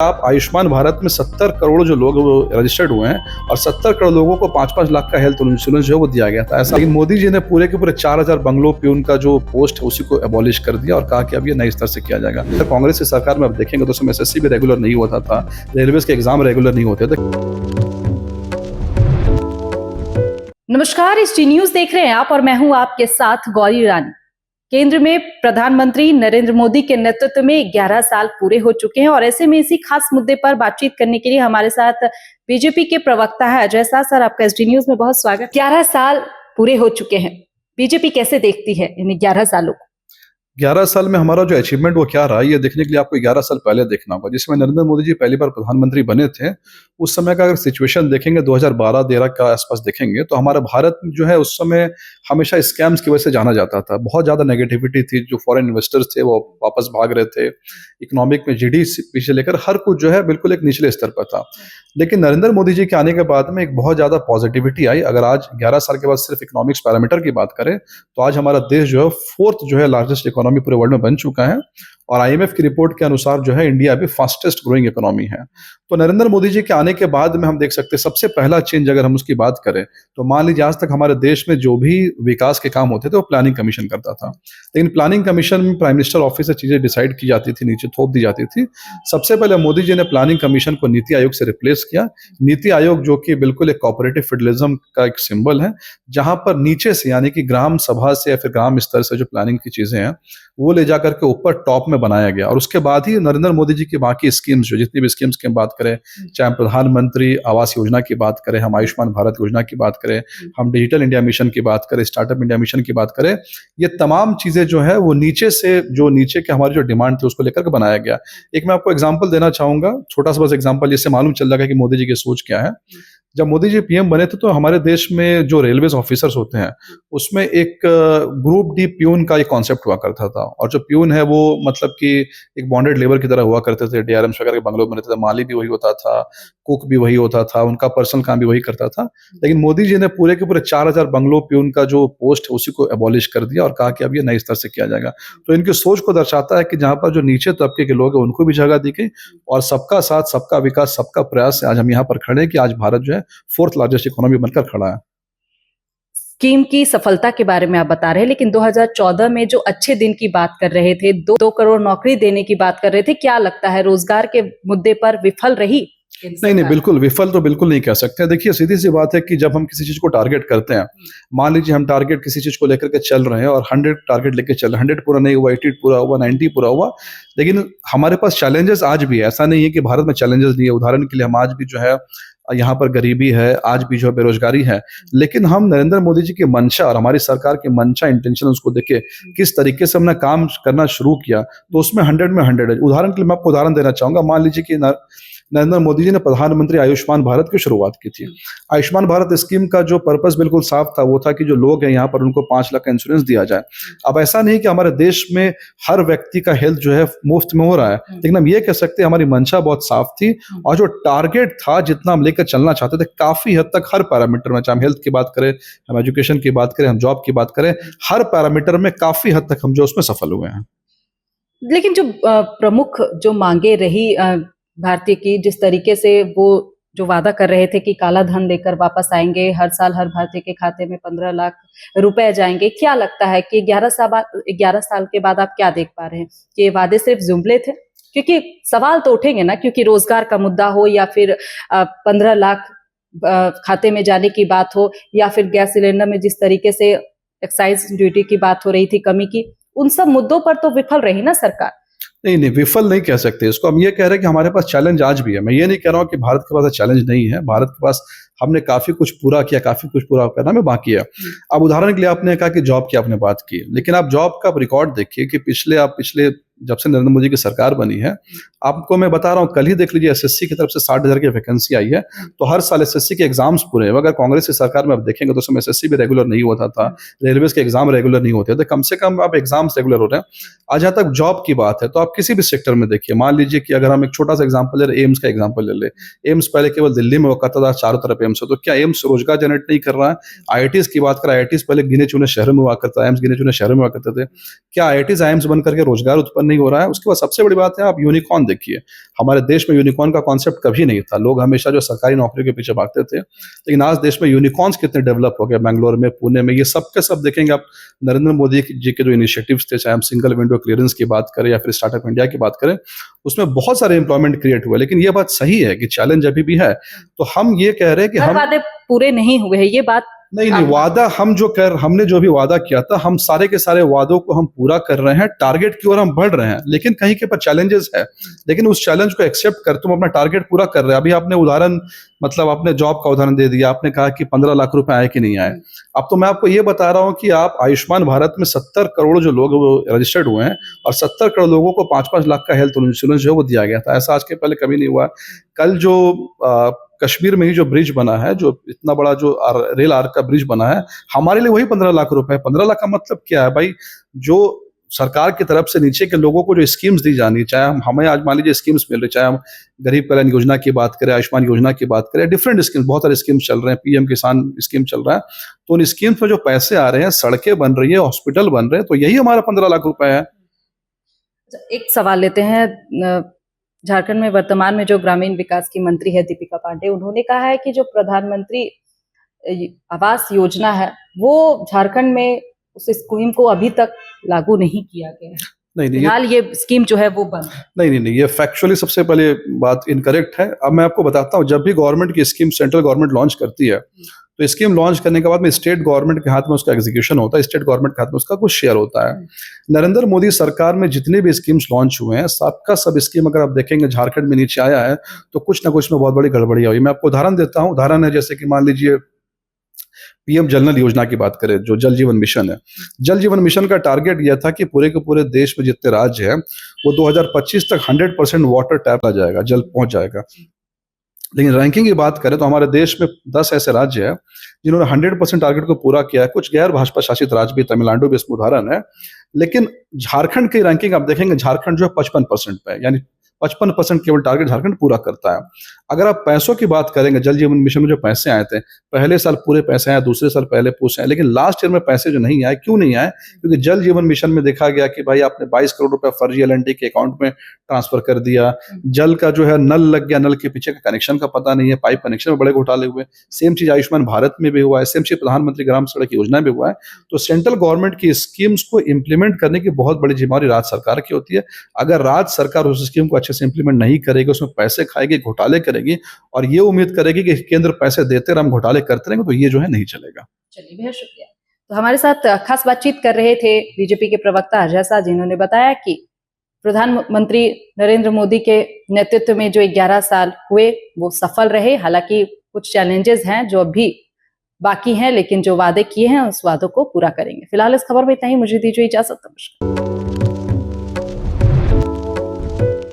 आप आयुष्मान भारत में 70 करोड़ जो लोग वो रजिस्टर्ड हुए हैं और 70 करोड़ लोगों को 5-5 लाख का हेल्थ इंश्योरेंस जो है वो दिया गया था। ऐसा लेकिन मोदी जी ने पूरे के पूरे 4000 बंगलों पे उनका जो पोस्ट है उसी को एबॉलिश कर दिया और कहा कि अब ये नए स्तर से किया जाएगा। तो कांग्रेस की सरकार में अब देखेंगे तो उसमें एसएससी भी रेगुलर नहीं होता था, रेलवे के एग्जाम रेगुलर नहीं होते थे। नमस्कार, इस टी न्यूज देख रहे हैं आप और मैं हूं आपके साथ गौरी रानी। केंद्र में प्रधानमंत्री नरेंद्र मोदी के नेतृत्व में 11 साल पूरे हो चुके हैं और ऐसे में इसी खास मुद्दे पर बातचीत करने के लिए हमारे साथ बीजेपी के प्रवक्ता है अजय शाह। सर, आपका एस टी न्यूज में बहुत स्वागत। 11 साल पूरे हो चुके हैं, बीजेपी कैसे देखती है इन 11 सालों को? 11 साल में हमारा जो अचीवमेंट वो क्या रहा, ये देखने के लिए आपको 11 साल पहले देखना होगा, जिसमें नरेंद्र मोदी जी पहली बार प्रधानमंत्री बने थे। उस समय का अगर सिचुएशन देखेंगे 2012-13 का आसपास देखेंगे तो हमारा भारत जो है उस समय हमेशा स्कैम्स की वजह से जाना जाता था। बहुत ज़्यादा नेगेटिविटी थी, जो फॉरेन इन्वेस्टर्स थे वो वापस भाग रहे थे, इकोनॉमिक में जीडीपी से लेकर हर कुछ जो है बिल्कुल एक निचले स्तर पर था। लेकिन नरेंद्र मोदी जी के आने के बाद में एक बहुत ज़्यादा पॉजिटिविटी आई। अगर आज 11 साल के बाद सिर्फ इकोनॉमिक्स पैरामीटर की बात करें तो आज हमारा देश जो है 4th जो है लार्जेस्ट इकोनॉमी पूरे वर्ल्ड में बन चुका है और आईएमएफ की रिपोर्ट के अनुसार जो है इंडिया अभी फास्टेस्ट ग्रोइंग इकोनॉमी है। तो नरेंद्र मोदी जी के आने के बाद में हम देख सकते हैं सबसे पहला चेंज अगर हम उसकी बात करें तो मान लीजिए आज तक हमारे देश में जो भी विकास के काम होते थे वो प्लानिंग कमीशन करता था, लेकिन प्लानिंग कमीशन में प्राइम मिनिस्टर ऑफिस से चीजें डिसाइड की जाती थी, नीचे थोप दी जाती थी। सबसे पहले मोदी जी ने प्लानिंग कमीशन को नीति आयोग से रिप्लेस किया। नीति आयोग जो कि बिल्कुल एक कोऑपरेटिव फेडरलिज्म का एक सिंबल है, जहां पर नीचे से यानी कि ग्राम सभा से या फिर ग्राम स्तर से जो प्लानिंग की चीजें हैं वो ले जाकर के ऊपर टॉप में बनाया गया। और उसके बाद ही नरेंद्र मोदी जी की बाकी स्कीम्स जो जितनी भी स्कीम्स की बात करें, चाहे प्रधानमंत्री आवास योजना की बात करें, हम आयुष्मान भारत योजना की बात करें, हम डिजिटल इंडिया मिशन की बात करें, स्टार्टअप इंडिया मिशन की बात करें, ये तमाम चीजें जो है वो नीचे से जो नीचे के हमारी जो डिमांड थी उसको लेकर के बनाया गया। एक मैं आपको एग्जाम्पल देना चाहूंगा, छोटा सा बस एग्जाम्पल, जिससे मालूम चल जाएगा कि मोदी जी की सोच क्या है। जब मोदी जी पीएम बने थे तो हमारे देश में जो रेलवे ऑफिसर्स होते हैं उसमें एक ग्रुप डी प्यून का एक कॉन्सेप्ट हुआ करता था, और जो प्यून है वो मतलब कि एक बॉन्डेड लेबर की तरह हुआ करते थे। डीआरएम्स वगैरह के बंगलों में रहते थे, माली भी वही होता था, कुक भी वही होता था, उनका पर्सनल काम भी वही करता था। लेकिन मोदी जी ने पूरे के पूरे 4000 बंगलों प्यून का जो पोस्ट है उसी को एबॉलिश कर दिया और कहा कि अब ये नए स्तर से किया जाएगा। तो इनकी सोच को दर्शाता है कि जहां पर जो नीचे तबके के लोग हैं उनको भी जगह दी गई और सबका साथ, सबका विकास, सबका प्रयास से आज हम यहाँ पर खड़े हैं कि आज भारत जो है 4th लार्जेस्ट इकोनॉमी बनकर खड़ा है। स्कीम की सफलता के बारे में आप बता रहे हैं, लेकिन 2014 में जो अच्छे दिन की बात कर रहे थे, 2 करोड़ नौकरी देने की बात कर रहे थे, क्या लगता है रोजगार के मुद्दे पर विफल रही? नहीं, बिल्कुल विफल तो बिल्कुल नहीं कह सकते। देखिए, सीधी सी बात है कि जब हम किसी चीज को टारगेट करते हैं, मान लीजिए हम टारगेट किसी चीज को लेकर के चल रहे हैं और 100 टारगेट लेके चल रहे हैं, 100 पूरा नहीं हुआ, 80 पूरा हुआ, 90 पूरा हुआ, लेकिन हमारे पास चैलेंजेस आज भी है। ऐसा नहीं है कि भारत में चैलेंजेस नहीं है। उदाहरण के लिए हम आज भी जो है यहाँ पर गरीबी है, आज भी जो है बेरोजगारी है, लेकिन हम नरेंद्र मोदी जी की मंशा और हमारी सरकार की मंशा, इंटेंशन उसको देखे किस तरीके से हमने काम करना शुरू किया तो उसमें 100 में 100 है। उदाहरण के लिए मैं आपको उदाहरण देना चाहूंगा। मान लीजिए कि नरेंद्र मोदी जी ने प्रधानमंत्री आयुष्मान भारत की शुरुआत की थी। आयुष्मान भारत स्कीम का जो पर्पस बिल्कुल साफ था, वो था कि जो लोग हैं यहाँ पर उनको 5 लाख का इंश्योरेंस दिया जाए। अब ऐसा नहीं कि हमारे देश में हर व्यक्ति का हेल्थ जो है मुफ्त में हो रहा है, लेकिन हम ये कह सकते हैं हमारी मंशा बहुत साफ थी और जो टारगेट था जितना हम लेकर चलना चाहते थे काफी हद तक हर पैरामीटर में, चाहे हम हेल्थ की बात करें, हम एजुकेशन की बात करें, हम जॉब की बात करें, हर पैरामीटर में काफी हद तक हम जो उसमें सफल हुए हैं। लेकिन जो प्रमुख जो मांगे रही भारतीय की, जिस तरीके से वो जो वादा कर रहे थे कि काला धन लेकर वापस आएंगे, हर साल हर भारतीय के खाते में 15 लाख रुपए जाएंगे, क्या लगता है कि 11 साल के बाद आप क्या देख पा रहे हैं कि ये वादे सिर्फ जुमले थे? क्योंकि सवाल तो उठेंगे ना, क्योंकि रोजगार का मुद्दा हो या फिर 15 लाख खाते में जाने की बात हो या फिर गैस सिलेंडर में जिस तरीके से एक्साइज ड्यूटी की बात हो रही थी, कमी की, उन सब मुद्दों पर तो विफल रही ना सरकार। नहीं, विफल नहीं कह सकते इसको। हम ये कह रहे हैं कि हमारे पास चैलेंज आज भी है। मैं ये नहीं कह रहा हूँ कि भारत के पास चैलेंज नहीं है। भारत के पास हमने काफी कुछ पूरा किया, काफी कुछ पूरा करना में बाकी है। अब उदाहरण के लिए आपने कहा कि जॉब की आपने बात की, लेकिन आप जॉब का रिकॉर्ड देखिए कि पिछले जब से नरेंद्र मोदी की सरकार बनी है, आपको मैं बता रहा हूँ, कल ही देख लीजिए एसएससी की तरफ से 60,000 की वैकेंसी आई है। तो हर साल एसएससी के एग्जाम्स पूरे, अगर कांग्रेस की सरकार में आप देखेंगे तो उसमें एसएससी भी रेगुलर नहीं होता था, रेलवे के एग्जाम रेगुलर नहीं होते थे, कम से कम अब एग्जाम्स रेगुलर हो रहे हैं। आज जहाँ तक जॉब की बात है तो आप किसी भी सेक्टर में देखिए, मान लीजिए कि अगर हम एक छोटा सा एग्जाम्पल ले, एम्स का एग्जाम्पल ले ले, एम्स पहले केवल दिल्ली में वो करता था, चारों तरफ एम्स है, तो क्या एम्स रोजगार जनरेट नहीं कर रहा है? आईआईटीज की बात करें, आईआईटीज पहले गिने चुने शहरों में हुआ करता है, एम्स गिने चुने शहरों में हुआ करते थे। क्या आईआईटीज आईएम्स बन करके रोजगार उत्पन्न नहीं हो रहा है? उसके बाद सबसे बड़ी बात है, आप यूनिकॉर्न देखिए। हमारे देश में यूनिकॉर्न का कॉन्सेप्ट कभी नहीं था, लोग हमेशा जो सरकारी नौकरियों के पीछे भागते थे, लेकिन आज देश में यूनिकॉर्न्स कितने डेवलप हो गए, बैंगलोर में, पुणे में, ये सब के सब देखेंगे आप। नरेंद्र मोदी जी के जो इनिशिएटिव्स थे, चाहे हम सिंगल विंडो क्लियरेंस की बात करें या फिर स्टार्टअप इंडिया की बात करें, उसमें बहुत सारे एम्प्लॉयमेंट क्रिएट हुए। लेकिन ये बात सही है कि चैलेंज अभी भी है। तो हम ये कह रहे हैं कि हर वादे पूरे नहीं हुए हैं, ये बात नहीं, वादा हमने जो भी वादा किया था, हम सारे के सारे वादों को हम पूरा कर रहे हैं, टारगेट की ओर हम बढ़ रहे हैं, लेकिन कहीं के पर चैलेंजेस है। लेकिन उस चैलेंज को एक्सेप्ट कर तुम अपना टारगेट पूरा कर रहे हैं। अभी आपने उदाहरण, मतलब आपने जॉब का उदाहरण दे दिया, आपने कहा कि 15 लाख रुपए आए कि नहीं आए। अब तो मैं आपको ये बता रहा हूं कि आप आयुष्मान भारत में 70 करोड़ जो लोग रजिस्टर्ड हुए हैं, और 70 करोड़ लोगों को 5-5 लाख का हेल्थ इंश्योरेंस जो वो दिया गया था। ऐसा आज के पहले कभी नहीं हुआ। कल जो कश्मीर में ही जो ब्रिज बना है, जो इतना बड़ा जो रेल आर्क का ब्रिज बना है, हमारे लिए वही 15 लाख रुपए है। 15 लाख का मतलब क्या है भाई? जो सरकार की तरफ से नीचे के लोगों को जो स्कीम्स दी जानी, चाहे हमें आज मान लीजिए स्कीम्स मिल रही, चाहे हम गरीब कल्याण योजना की बात करें, आयुष्मान योजना की बात करें, डिफरेंट स्कीम्स, बहुत सारे स्कीम्स चल रहे हैं, पीएम किसान स्कीम चल रहा है, तो उन स्कीम्स में जो पैसे आ रहे हैं, सड़कें बन रही है, हॉस्पिटल बन रहे हैं, तो यही हमारा 15 लाख रुपए है। एक सवाल लेते हैं। झारखंड में वर्तमान में जो ग्रामीण विकास की मंत्री है दीपिका पांडे, उन्होंने कहा है कि जो प्रधानमंत्री आवास योजना है वो झारखंड में उस स्कीम को अभी तक लागू नहीं किया गया है। नहीं, फिलहाल ये स्कीम जो है वो बंद है। नहीं, ये फैक्चुअली सबसे पहले बात इनकरेक्ट है। अब मैं आपको बताता हूँ, जब भी गवर्नमेंट की स्कीम सेंट्रल गवर्नमेंट लॉन्च करती है, तो स्कीम लॉन्च करने के बाद में स्टेट गवर्नमेंट के हाथ में उसका एग्जीक्यूशन होता है, स्टेट गवर्नमेंट के हाथ में उसका कुछ शेयर होता है। नरेंद्र मोदी सरकार में जितने भी स्कीम्स लॉन्च हुए हैं, सबका सब स्कीम अगर आप देखेंगे झारखंड में नीचे आया है, तो कुछ ना कुछ में बहुत बड़ी गड़बड़ियां हुई। मैं आपको उदाहरण देता हूँ। उदाहरण है जैसे कि मान लीजिए पीएम जल नल योजना की बात करें, जो जल जीवन मिशन है। जल जीवन मिशन का टारगेट यह था कि पूरे के पूरे देश में जितने राज्य हैं, वो 2025 तक 100% वाटर टैप आ जाएगा, जल पहुंच जाएगा। लेकिन रैंकिंग की बात करें तो हमारे देश में 10 ऐसे राज्य हैं जिन्होंने 100% टारगेट को पूरा किया है। कुछ गैर भाजपा शासित राज्य भी, तमिलनाडु भी इसमें उदाहरण है। लेकिन झारखंड की रैंकिंग आप देखेंगे, झारखंड जो है 55% पे है, यानी 55% केवल टारगेट झारखंड पूरा करता है। अगर आप पैसों की बात करेंगे, जल जीवन मिशन में जो पैसे आए थे, पहले साल पूरे पैसे आए, दूसरे साल पहले पूछे आए, लेकिन लास्ट ईयर में पैसे जो नहीं आए, क्यों नहीं आए? क्योंकि जल जीवन मिशन में देखा गया कि भाई आपने 22 करोड़ रुपए फर्जी एलएनटी के अकाउंट में ट्रांसफर कर दिया। जल का जो है नल लग गया, नल के पीछे का कनेक्शन का पता नहीं है, पाइप कनेक्शन में बड़े घोटाले हुए। सेम चीज आयुष्मान भारत में भी हुआ है, सेम चीज प्रधानमंत्री ग्राम सड़क योजना में हुआ है। तो सेंट्रल गवर्नमेंट की स्कीम्स को इंप्लीमेंट करने की बहुत बड़ी जिम्मेदारी राज्य सरकार की होती है। अगर राज्य सरकार उस स्कीम को अच्छे से इंप्लीमेंट नहीं करेगी, उसमें पैसे खाएगी, घोटाले करेगी और ये उम्मीद करेगी कि केंद्र पैसे देते रहे, हम घोटाले करते रहेंगे, तो ये जो है नहीं चलेगा। चलिए, बेहद शुक्रिया। तो हमारे साथ खास बातचीत कर रहे थे बीजेपी के प्रवक्ता अजय शाह, जिन्होंने बताया कि प्रधानमंत्री नरेंद्र मोदी के नेतृत्व में जो 11 साल हुए वो सफल रहे। हालांकि कुछ चैलेंजेस हैं जो अभी बाकी हैं, लेकिन जो वादे किए हैं उस वादों को पूरा करेंगे। फिलहाल इस खबर में इतना ही। मुझे दीजिए इजाजत। नमस्कार।